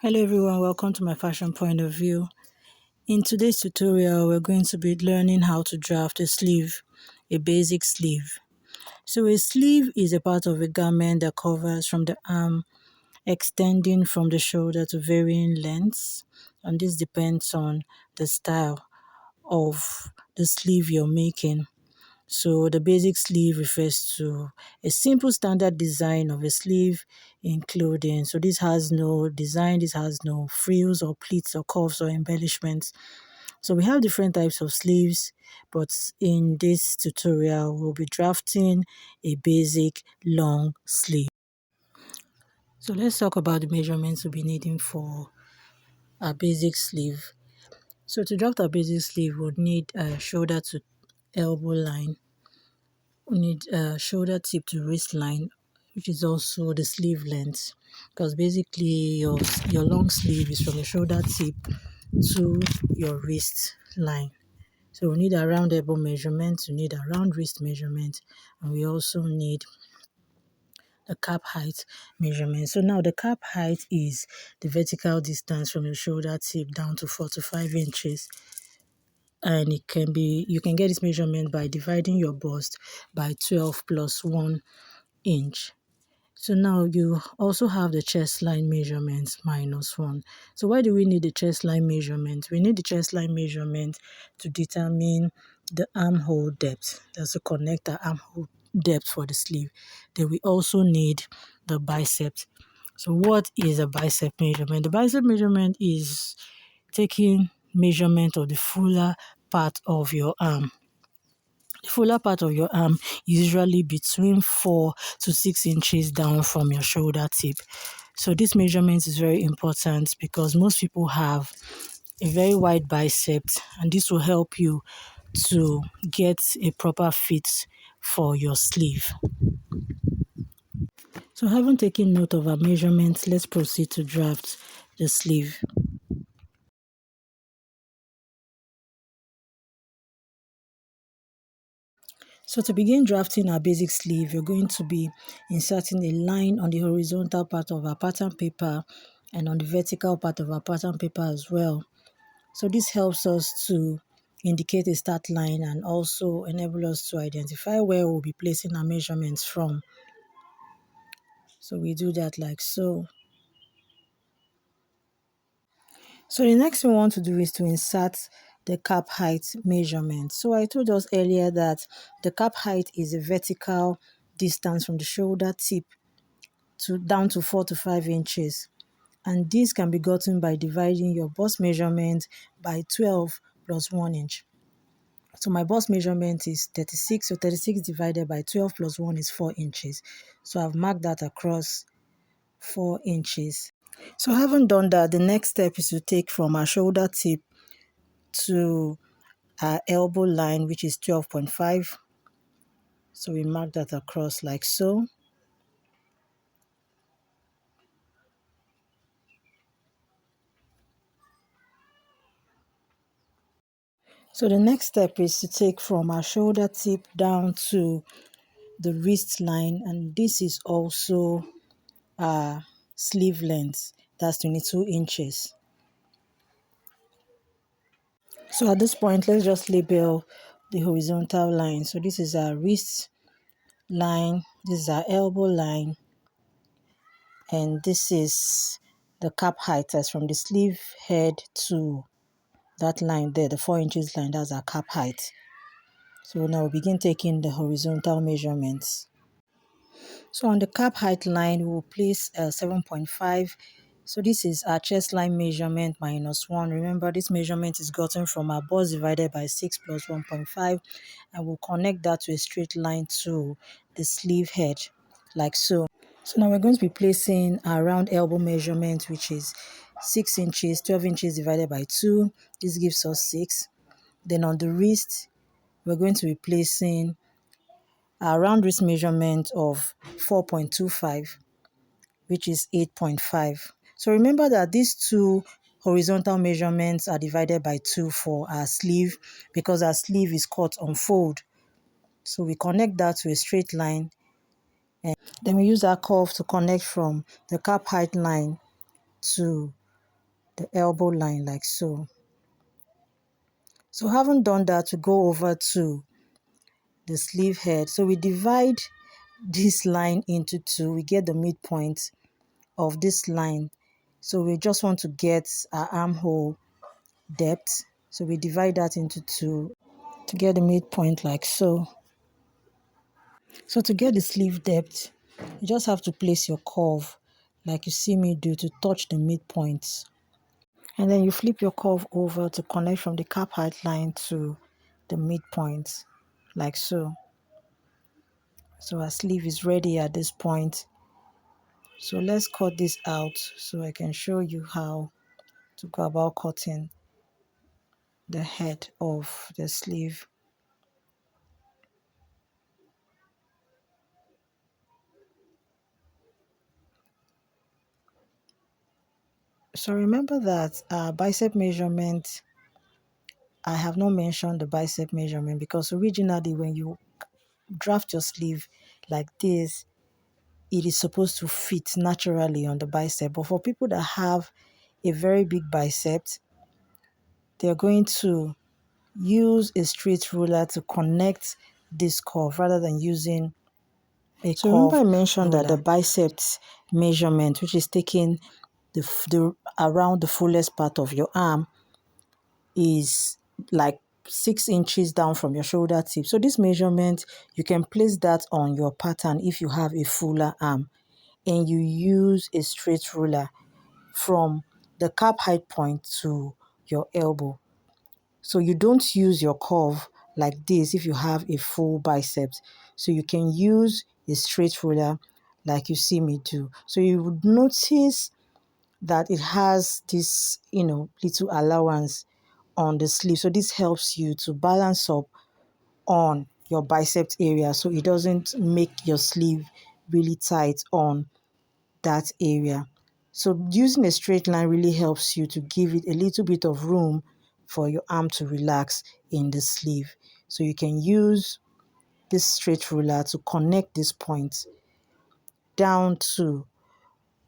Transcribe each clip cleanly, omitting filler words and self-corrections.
Hello everyone, welcome to my fashion point of view. In today's tutorial, we're going to be learning how to draft a sleeve, a basic sleeve. So a sleeve is a part of a garment that covers from the arm, extending from the shoulder to varying lengths, and this depends on the style of the sleeve you're making. So the basic sleeve refers to a simple standard design of a sleeve in clothing. So this has no design, this has no frills or pleats or cuffs or embellishments. So we have different types of sleeves, but in this tutorial, we'll be drafting a basic long sleeve. So let's talk about the measurements we'll be needing for a basic sleeve. So to draft a basic sleeve, we'll need a shoulder to elbow line. We need a shoulder tip to wrist line, which is also the sleeve length, because basically your long sleeve is from the shoulder tip to your wrist line. So we need a round elbow measurement, we need a round wrist measurement, and we also need the cap height measurement. So now the cap height is the vertical distance from your shoulder tip down to 4 to 5 inches. And you can get this measurement by dividing your bust by 12 plus 1 inch. So now you also have the chest line measurement minus 1. So why do we need the chest line measurement? We need the chest line measurement to determine the armhole depth. That's to connect the armhole depth for the sleeve. Then we also need the bicep. So what is a bicep measurement? The bicep measurement is taking measurement of the fuller part of your arm. The fuller part of your arm is usually between 4 to 6 inches down from your shoulder tip. So this measurement is very important because most people have a very wide bicep, and this will help you to get a proper fit for your sleeve. So having taken note of our measurements, let's proceed to draft the sleeve. So to begin drafting our basic sleeve, you're going to be inserting a line on the horizontal part of our pattern paper and on the vertical part of our pattern paper as well. So this helps us to indicate a start line and also enable us to identify where we'll be placing our measurements from. So we do that like so. So the next thing we want to do is to insert the cap height measurement. So I told us earlier that the cap height is a vertical distance from the shoulder tip to down to 4 to 5 inches. And this can be gotten by dividing your bust measurement by 12 plus 1 inch. So my bust measurement is 36, so 36 divided by 12 plus 1 is 4 inches. So I've marked that across 4 inches. So having done that, the next step is to take from our shoulder tip to our elbow line, which is 12.5. So we mark that across like so. So the next step is to take from our shoulder tip down to the wrist line, and this is also our sleeve length. That's 22 inches. So at this point, let's just label the horizontal line. So this is our wrist line, this is our elbow line, and this is the cap height. That's from the sleeve head to that line there, the 4 inches line, that's our cap height. So now we begin taking the horizontal measurements. So on the cap height line, we will place 7.5. So this is our chest line measurement minus 1. Remember, this measurement is gotten from our bust divided by 6 plus 1.5. And we'll connect that to a straight line to the sleeve head, like so. So now we're going to be placing our round elbow measurement, which is 6 inches, 12 inches divided by 2. This gives us 6. Then on the wrist, we're going to be placing our round wrist measurement of 4.25, which is 8.5. So remember that these two horizontal measurements are divided by 2 for our sleeve because our sleeve is cut on fold. So we connect that to a straight line, and then we use our curve to connect from the cap height line to the elbow line like so. So having done that, we go over to the sleeve head. So we divide this line into two. We get the midpoint of this line. So we just want to get our armhole depth. So we divide that into two to get the midpoint like so. So to get the sleeve depth, you just have to place your curve like you see me do to touch the midpoints. And then you flip your curve over to connect from the cap height line to the midpoint like so. So our sleeve is ready at this point. So let's cut this out so I can show you how to go about cutting the head of the sleeve. So remember that bicep measurement, I have not mentioned the bicep measurement because originally when you draft your sleeve like this, it is supposed to fit naturally on the bicep. But for people that have a very big bicep, they're going to use a straight ruler to connect this curve rather than using a curve. So remember I mentioned that the biceps measurement, which is taking the around the fullest part of your arm, is like 6 inches down from your shoulder tip. So this measurement, you can place that on your pattern if you have a fuller arm and you use a straight ruler from the cap height point to your elbow. So you don't use your curve like this if you have a full biceps. So you can use a straight ruler like you see me do. So you would notice that it has this, little allowance on the sleeve. So this helps you to balance up on your bicep area so it doesn't make your sleeve really tight on that area. So using a straight line really helps you to give it a little bit of room for your arm to relax in the sleeve. So you can use this straight ruler to connect this point down to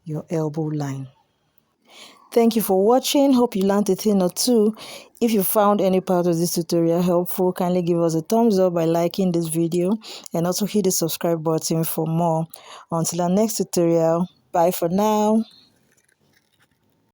your elbow line. Thank you for watching. Hope you learned a thing or two. If you found any part of this tutorial helpful, kindly give us a thumbs up by liking this video and also hit the subscribe button for more. Until our next tutorial, bye for now.